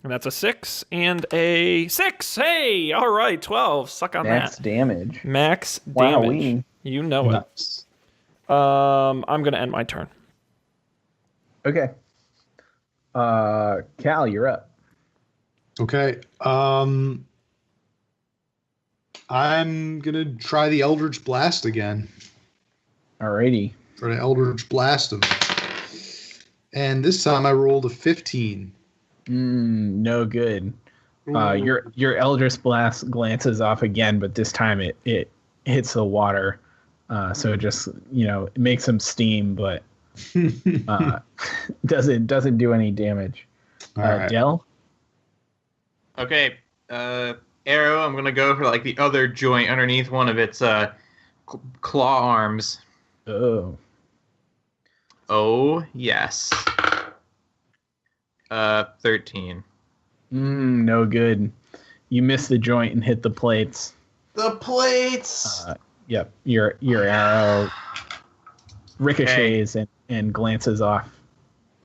And that's a 6 and a 6. Hey, all right, 12. Suck on Max that. damage. Max Wow, damage. You know it. Nice. I'm gonna end my turn. Okay. Cal, you're up. Okay. I'm gonna try the Eldritch Blast again. Alrighty. Try to Eldritch Blast him. And this time I rolled a 15. No good. Your Eldritch Blast glances off again, but this time it hits the water. So it just it makes some steam, but doesn't do any damage. All right. Del? Okay, arrow. I'm gonna go for like the other joint underneath one of its claw arms. Oh. Oh yes. 13. No good. You miss the joint and hit the plates. The plates. Yep. Your arrow ricochets and glances off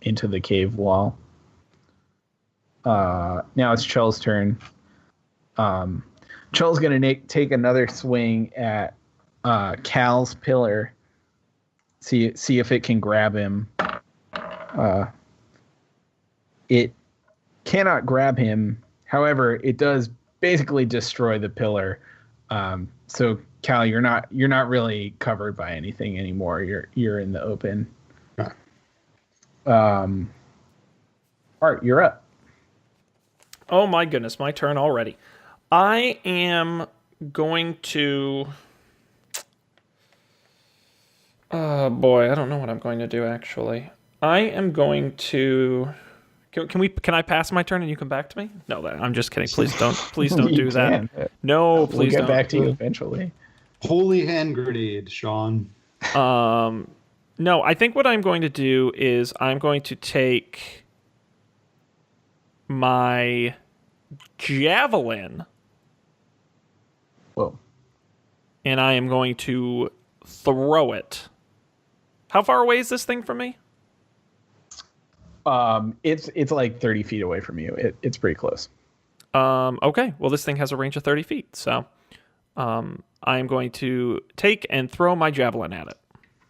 into the cave wall. Now it's Chell's turn. Chell's gonna take another swing at Cal's pillar. See if it can grab him. It cannot grab him. However, it does basically destroy the pillar. So Cal, you're not really covered by anything anymore. You're in the open. Okay. Art, you're up. Oh my goodness, my turn already. I am going to. Oh boy, I don't know what I'm going to do actually. I am going to. Can I pass my turn and you come back to me? No, I'm just kidding. Please don't do that. No, please we'll don't. get back to you eventually. Holy hand grenade, Sean. No, I think what I'm going to do is I'm going to take my javelin. Whoa. And I am going to throw it. How far away is this thing from me? It's like 30 feet away from you. It's pretty close. Okay. Well, this thing has a range of 30 feet, so I am going to take and throw my javelin at it.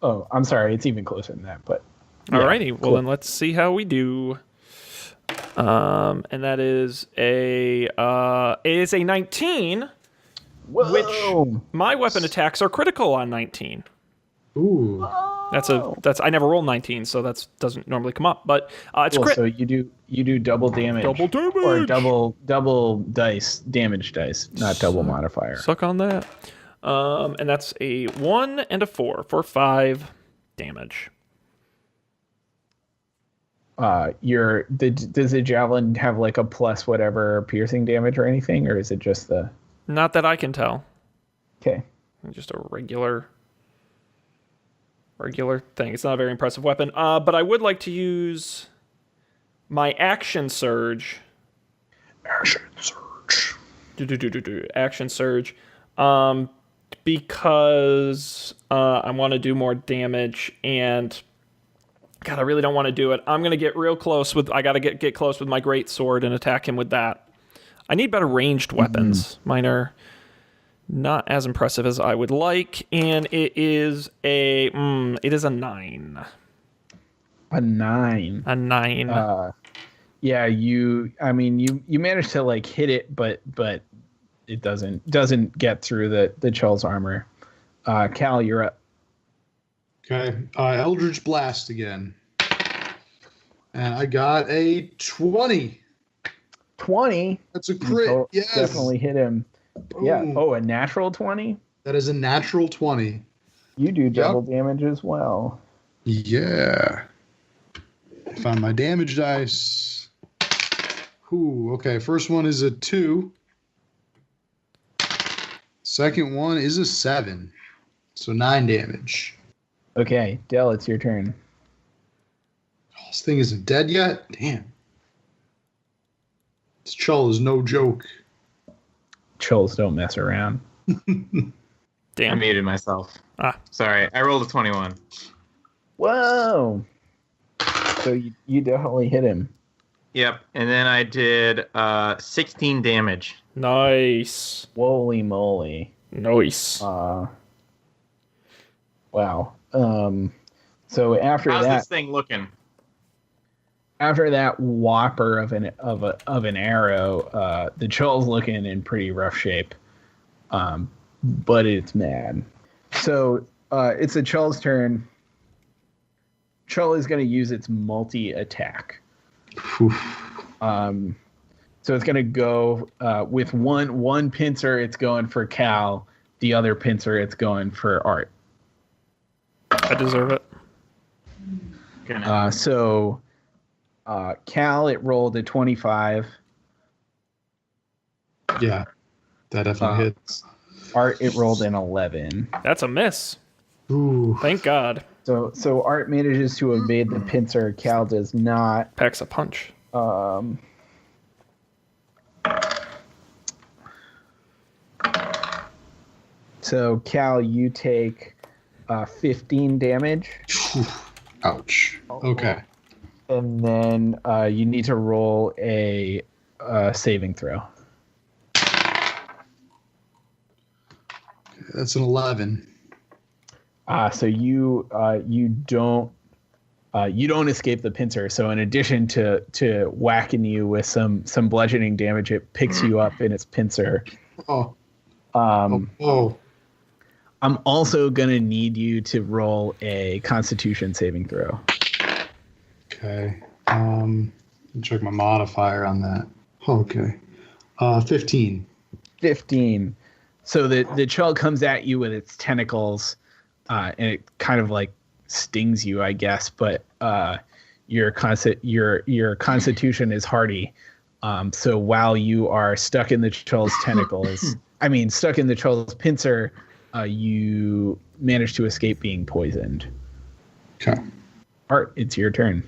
Oh, I'm sorry. It's even closer than that, but. Yeah, alrighty. Well, cool. then let's see how we do. And that is it is a 19, Whoa. which my weapon attacks are critical on 19. Ooh. That's I never roll 19, so that doesn't normally come up. But it's Cool, crit. so you do double damage. Double damage. Or double dice, damage dice, not double modifier. Suck on that. And that's a 1 and a 4 for 5 damage. Does the javelin have like a plus whatever piercing damage or anything, or is it just the? Not that I can tell. Okay. Just a regular thing. It's not a very impressive weapon. But I would like to use my action surge. Action surge. Action surge. Because I want to do more damage, and God, I really don't want to do it. I'm gonna get real close with. I gotta get close with my great sword and attack him with that. I need better ranged weapons. Mine are not as impressive as I would like, and it is a 9. A 9. A 9. Yeah, you managed to like hit it, but it doesn't get through the Chell's armor. Cal, you're up. Okay. Eldritch Blast again. And I got a 20. 20. That's a crit. Yes. Definitely hit him. Boom. Yeah. Oh, a natural 20? That is a natural 20. You do double damage as well. Yeah. I found my damage dice. Ooh, okay. First one is a 2. Second one is a 7. So 9 damage. Okay, Del, it's your turn. Oh, this thing isn't dead yet? Damn. This Chull is no joke. Chulls don't mess around. I Damn. muted myself. Ah. Sorry, I rolled a 21. Whoa! So you definitely hit him. Yep, and then I did 16 damage. Nice. Holy moly. Nice. Wow. So after How's that, this thing looking? after that whopper of an arrow, the Chull's looking in pretty rough shape. But it's mad. So it's the Chull's turn. Chull is going to use its multi-attack. So it's going to go with one pincer. It's going for Cal. The other pincer, it's going for Art. I deserve it. So Cal, it rolled a 25. Yeah. That definitely hits. Art, it rolled an 11. That's a miss. Ooh. Thank God. So Art manages to evade the pincer. Cal does not. Packs a punch. So Cal, you take 15 damage, Ouch. Okay. and then you need to roll a saving throw. That's an 11. So you don't escape the pincer. So in addition to whacking you with some bludgeoning damage, it picks you up in its pincer. Oh. I'm also gonna need you to roll a Constitution saving throw. Okay. Check my modifier on that. Okay. 15. 15. So the Chull comes at you with its tentacles, and it kind of like stings you, I guess. But your Constitution is hardy. So while you are stuck in the Chull's tentacles, stuck in the Chull's pincer, you manage to escape being poisoned. Okay. Art, it's your turn.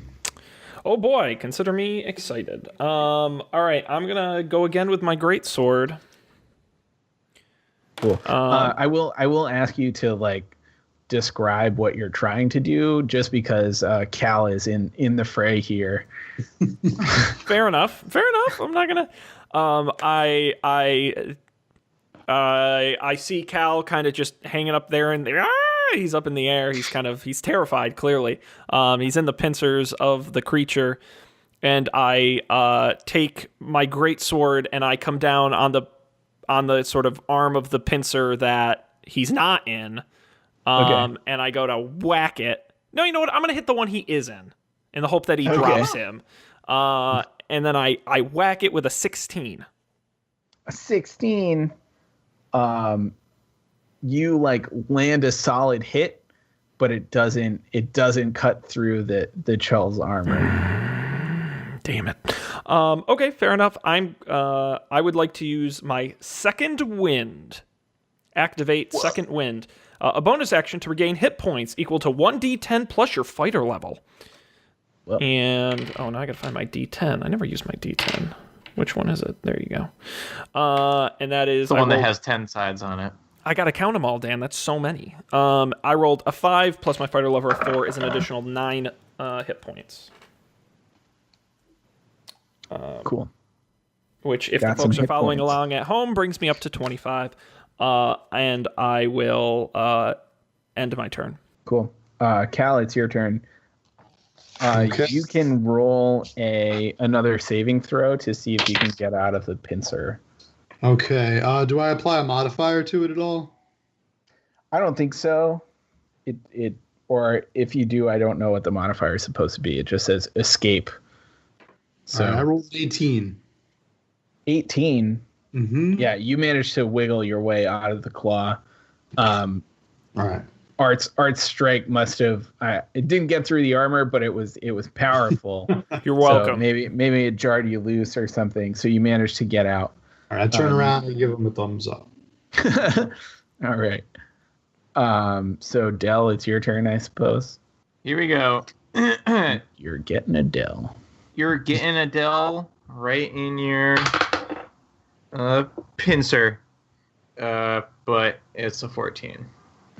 Oh boy, consider me excited. All right, I'm gonna go again with my great sword. Cool. I will ask you to describe what you're trying to do, just because Cal is in the fray here. Fair enough. I'm not gonna. I see Cal kind of just hanging up there, and he's up in the air. He's terrified. Clearly, he's in the pincers of the creature, and I take my great sword and I come down on the sort of arm of the pincer that he's not in, Okay. and I go to whack it. No, you know what? I'm gonna hit the one he is in the hope that he drops him. And then I whack it with a 16. A 16. You land a solid hit, but it doesn't cut through the Chull's armor. Damn it. Okay, fair enough. I would like to use my second wind. Activate second wind. A bonus action to regain hit points equal to 1d10 plus your fighter level. Well. And now I gotta find my d10. I never use my d10. Which one is it? There you go. And that is The one that has 10 sides on it. I gotta count them all, Dan. That's so many. I rolled a 5 plus my fighter level of 4 is an additional 9 hit points. Cool. Which, if Got the some folks are hit following points. along at home, brings me up to 25. And I will end my turn. Cool. Cal, it's your turn. Okay. You can roll another saving throw to see if you can get out of the pincer. Okay. Do I apply a modifier to it at all? I don't think so. or if you do, I don't know what the modifier is supposed to be. It just says escape. So All right, I rolled 18. 18. Mm-hmm. Yeah, you managed to wiggle your way out of the claw. All right. Art's strike must have. It didn't get through the armor, but it was powerful. You're welcome. So maybe it jarred you loose or something. So you managed to get out. All right, I turn around and give him a thumbs up. All right. So Dell, it's your turn, I suppose. Here we go. You're getting a Dell. You're getting a Dell right in your pincer. But it's a 14.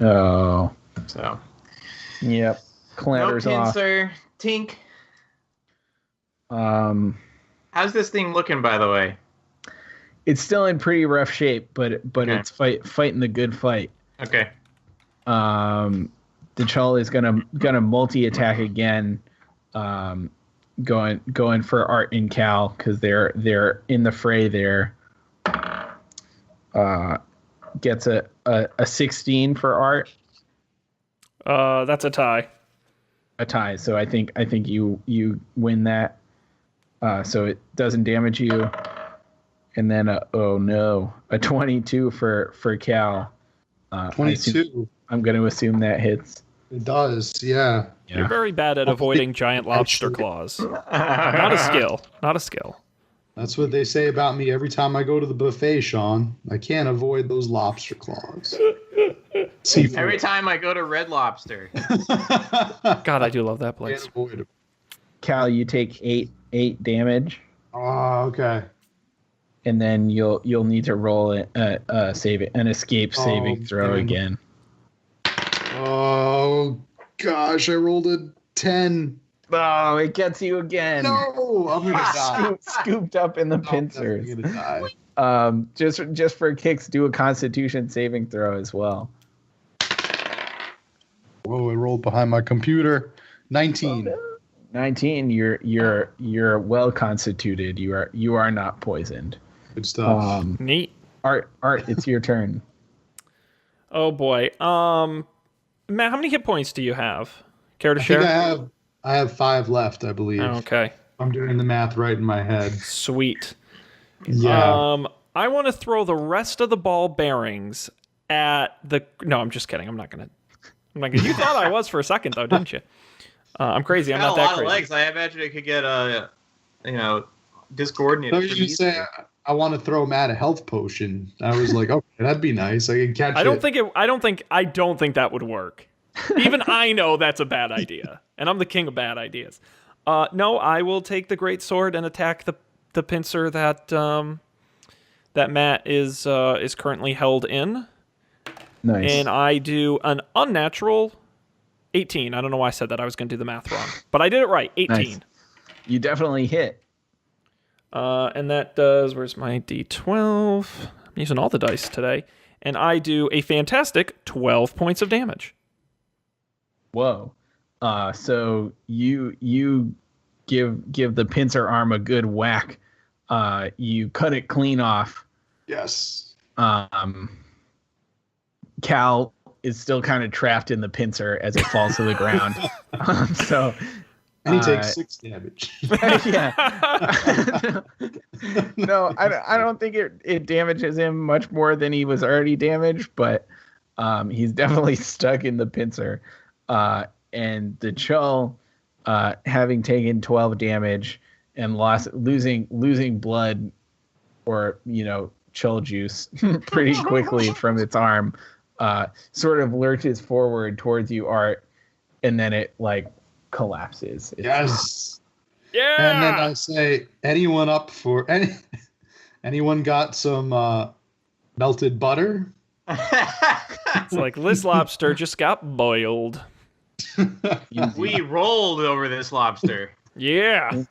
Oh. So. Yep. Clatters no off. pincer. Tink. Um. How's this thing looking, by the way? It's still in pretty rough shape, but Okay. it's fighting the good fight. Okay. The Chul is gonna multi-attack again, going for Art and Cal because they're in the fray there. Gets a 16 for Art. That's a tie. A tie. So I think you win that. So it doesn't damage you. And then a 22 for Cal. 22. I'm going to assume that hits. It does, yeah. You're very bad at avoiding giant lobster claws. Not a skill. Not a skill. That's what they say about me every time I go to the buffet, Sean. I can't avoid those lobster claws. Seafood. Every time I go to Red Lobster. God, I do love that Can't place. avoid it. Cal, you take 8 damage, Oh, okay. and then you'll need to roll an escape saving throw man. again. Oh, gosh, I rolled a 10. Oh, it gets you again. No, I'm going to die. Scooped up in the I'm pincers. definitely gonna die. Just for kicks, do a Constitution saving throw as well. Whoa, I rolled behind my computer. 19. 19. You're well constituted. You are not poisoned. Good stuff. Neat. Art, it's your turn. Oh boy. Matt, how many hit points do you have? Care to I share? think I have 5 left, I believe. Oh, okay. I'm doing the math right in my head. Sweet. Yeah. I want to throw the rest of the ball bearings at the. No, I'm just kidding. I'm not gonna. You thought I was for a second, though, didn't you? I'm crazy. I'm Got not a that lot crazy. of legs. I imagine it could get discoordinated. No, you pretty just say easily. I want to throw Matt a health potion. I was like, okay, that'd be nice. I could catch I it. don't think that would work. Even I know that's a bad idea, and I'm the king of bad ideas. No, I will take the great sword and attack the pincer that that Matt is currently held in. Nice. And I do an unnatural 18. I don't know why I said that. I was going to do the math wrong. But I did it right. 18. Nice. You definitely hit. And that does... Where's my D12? I'm using all the dice today. And I do a fantastic 12 points of damage. Whoa. So you give the pincer arm a good whack. You cut it clean off. Yes. Cal is still kind of trapped in the pincer as it falls to the ground. So And he takes 6 damage. yeah. No, I don't think it damages him much more than he was already damaged, but he's definitely stuck in the pincer. And the Chul, having taken 12 damage and losing blood or, Chul juice pretty quickly from its arm, sort of lurches forward towards you, Art, and then it collapses. Yes. Yeah! And then I say, anyone got some melted butter? It's like this lobster just got boiled. We rolled over this lobster. Yeah.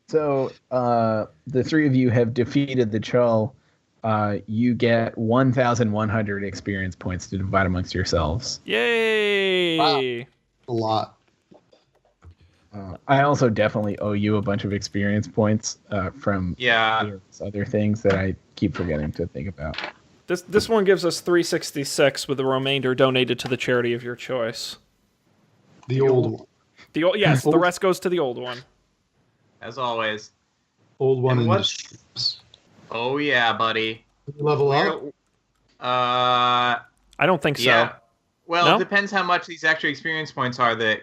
So the three of you have defeated the Chul. You get 1,100 experience points to divide amongst yourselves. Yay! Wow. A lot. I also definitely owe you a bunch of experience points from Yeah. other things that I keep forgetting to think about. This one gives us 366 with the remainder donated to the charity of your choice. The old one. Yes, the rest goes to the old one. As always. Old one And in what- distress. Oh yeah, buddy. Level up? I don't think so. Yeah. Well, No? it depends how much these extra experience points are. That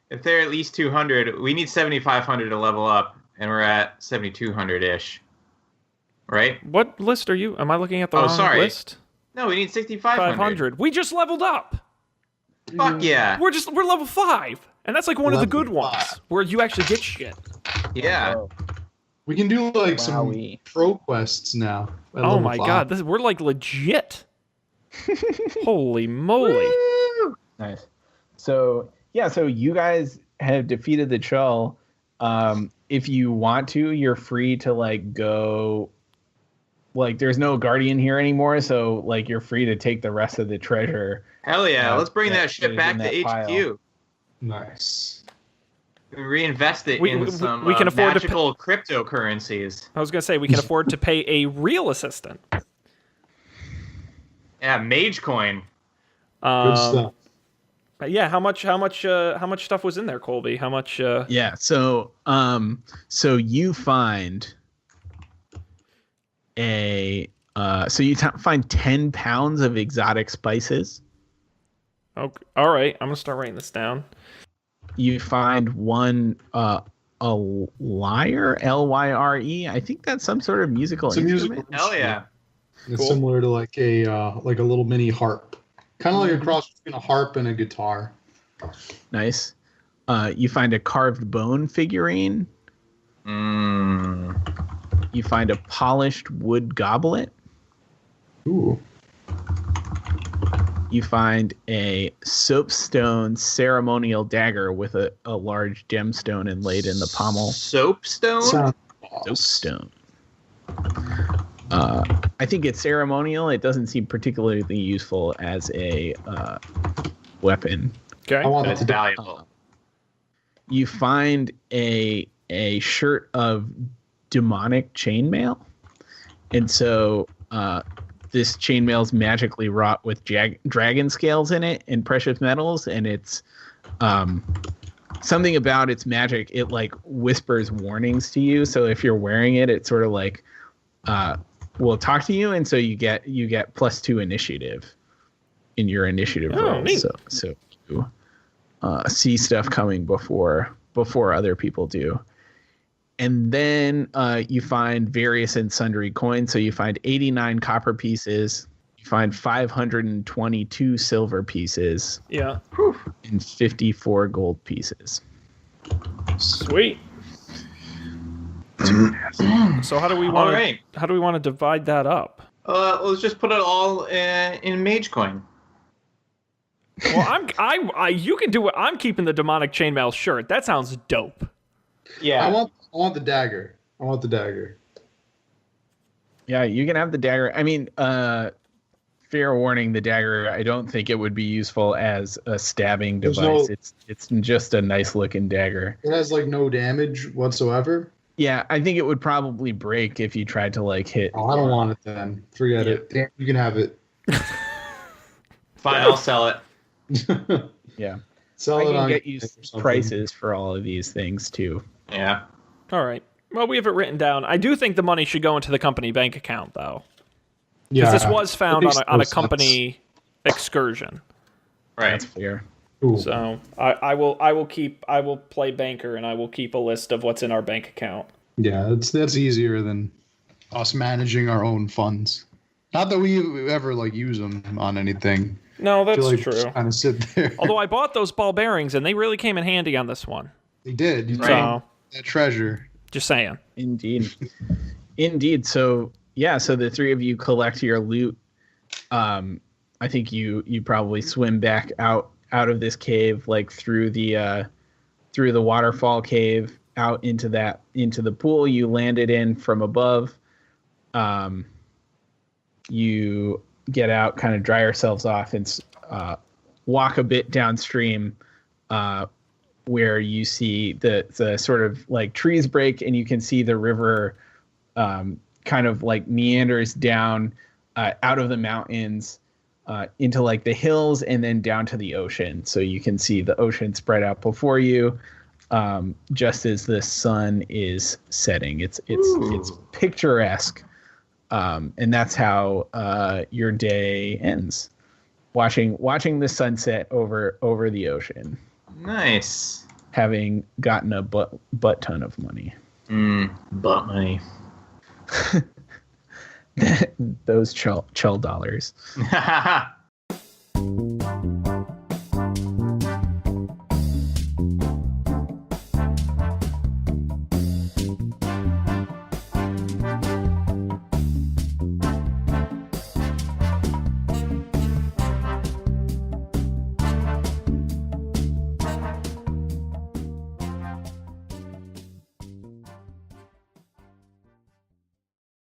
if they're at least 200, we need 7,500 to level up, and we're at 7,200 ish. Right? What list are you? Am I looking at the wrong sorry. list? No, we need 6,500. 500. We just leveled up. Fuck yeah. We're level 5, and that's like one of the good Level ones 5. where you actually get shit. Yeah. Oh, We can do like some Wowie. pro quests now. at Oh level my 5. god, we're like legit. Holy moly! nice. So you guys have defeated the Chull. If you want to, you're free to like go. Like, there's no guardian here anymore, so like you're free to take the rest of the treasure. Hell yeah. Let's bring that put shit it back in to that HQ. pile. Nice. Reinvest it We in can some afford to magical cryptocurrencies. I was gonna say we can afford to pay a real assistant. Yeah, Mage Coin. Good stuff. Yeah, how much stuff was in there, Colby? How much? Yeah. So you find find 10 pounds of exotic spices. Okay, all right, I'm gonna start writing this down. You find one a lyre, Lyre. I think that's some sort of musical It's a musical instrument. Hell yeah. It's Cool. similar to like a little mini harp. Kind of like a cross between a harp and a guitar. Nice. You find a carved bone figurine. Mm. You find a polished wood goblet. Ooh. You find a soapstone ceremonial dagger with a large gemstone inlaid in the pommel. Soapstone? Sounds awesome. Soapstone. I think it's ceremonial. It doesn't seem particularly useful as a weapon. Okay. I want That's that to valuable. You find a shirt of demonic chainmail, and so this chainmail is magically wrought with dragon scales in it and precious metals, and it's something about its magic. It like whispers warnings to you, so if you're wearing it, it sort of like will talk to you, and so you get +2 initiative in your initiative Oh, roll. neat. So you see stuff coming before other people do. And then you find various and sundry coins. So you find 89 copper pieces, you find 522 silver pieces, Yeah. and 54 gold pieces. Sweet. So how do we All want right. to divide that up? Let's just put it all in Mage Coin. Well, you can do it. I'm keeping the demonic chainmail shirt. That sounds dope. Yeah. I want the dagger. I want the dagger. Yeah, you can have the dagger. I mean, fair warning, the dagger, I don't think it would be useful as a stabbing There's device. no- It's just a nice looking dagger. It has like no damage whatsoever. Yeah, I think it would probably break if you tried to like hit. Oh, I don't want it then. Forget it. Damn, you can have it. Fine, I'll sell it. Yeah. Sell I it can on get you eBay or something. prices for all of these things too. Yeah. All right. Well, we have it written down. I do think the money should go into the company bank account, though, Yeah, because this was found makes on no a sense. company excursion. Right. That's fair. Ooh. So I will play banker, and I will keep a list of what's in our bank account. Yeah, that's easier than us managing our own funds. Not that we ever like use them on anything. No, that's like true. Kind of sit there. Although I bought those ball bearings, and they really came in handy on this one. They did. You Right. took that treasure. Just saying. Indeed. Indeed. So yeah, so the three of you collect your loot. I think you probably swim back out of this cave, like through the waterfall cave out into the pool you landed in from above. You get out, kind of dry yourselves off, and walk a bit downstream, where you see the sort of like trees break, and you can see the river kind of like meanders down out of the mountains into like the hills and then down to the ocean. So you can see the ocean spread out before you, just as the sun is setting. It's picturesque, and that's how your day ends. Watching the sunset over the ocean. Nice. Having gotten a butt ton of money. Butt money. Those chull dollars.